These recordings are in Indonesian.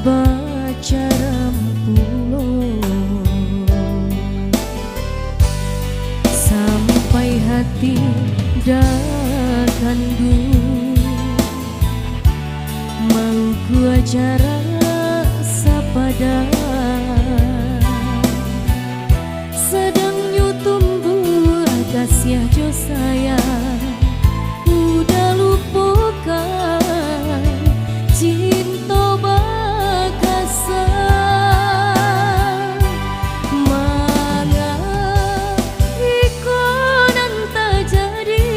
baca rampulo sampai hati dah kandung, mau gua cara sapada sedang nyutumbu kasih jo sayang udah lupakan cinta bakasan manga ikonan tak jadi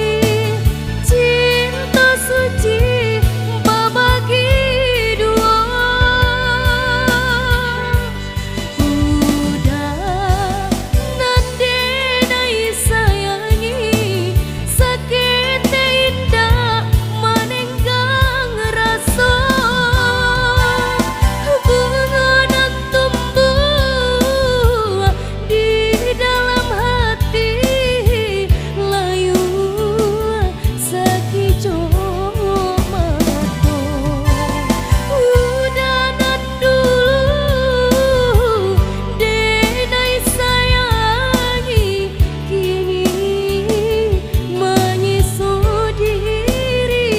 cinta suci babagi dua udah nande nai sayangi sakit indah menenggang rasa bunga dan tumbuh di dalam hati layu sakit mato udah nan dulu denai sayangi kini menyesal diri.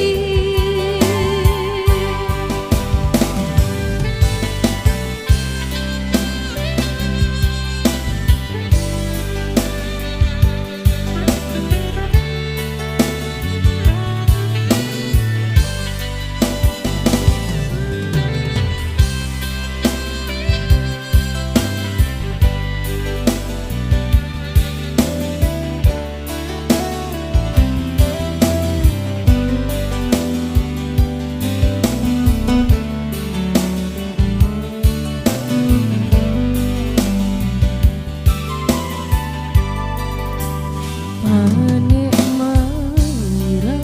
Panik mengira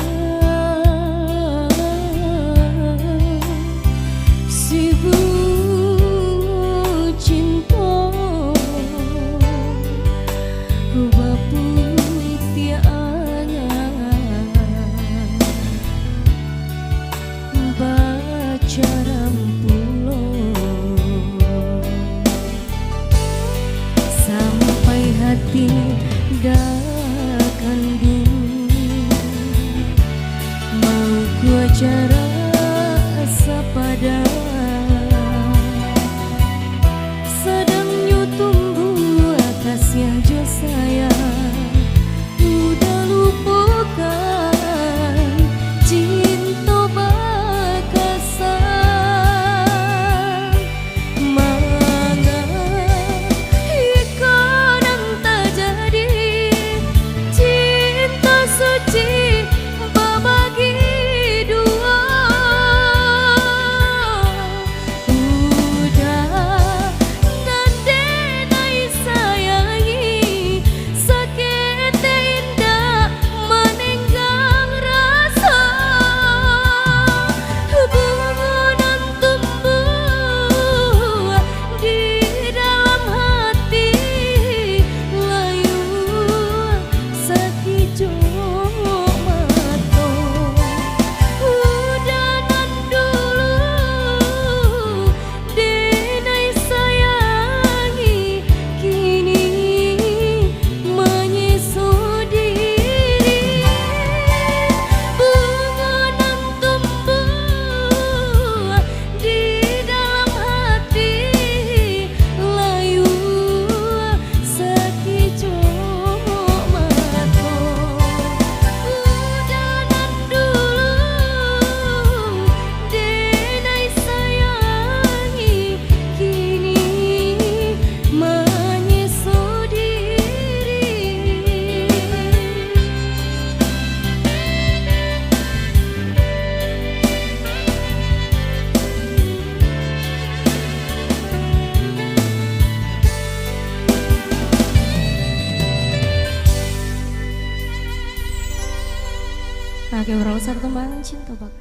si bunga cinta baputih angan baca rampulo sampai hati dah kandung, mau gua cara sapada sedang nyutumbu kasih jo sayang udah lupakan cinta bakasan manga ikonan tak jadi cinta suci babagi dua udah nande nai sayangi sakit indah menenggang rasa bunga dan tumbuh di dalam hati layu sakit mato udah nan dulu denai sayangi kini menyesal diri bunga dan tumbuh di dalam hati layu sakit mato udah nan dulu denai sayangi kini menyesal diri. Pakai berawal tembang cinta bak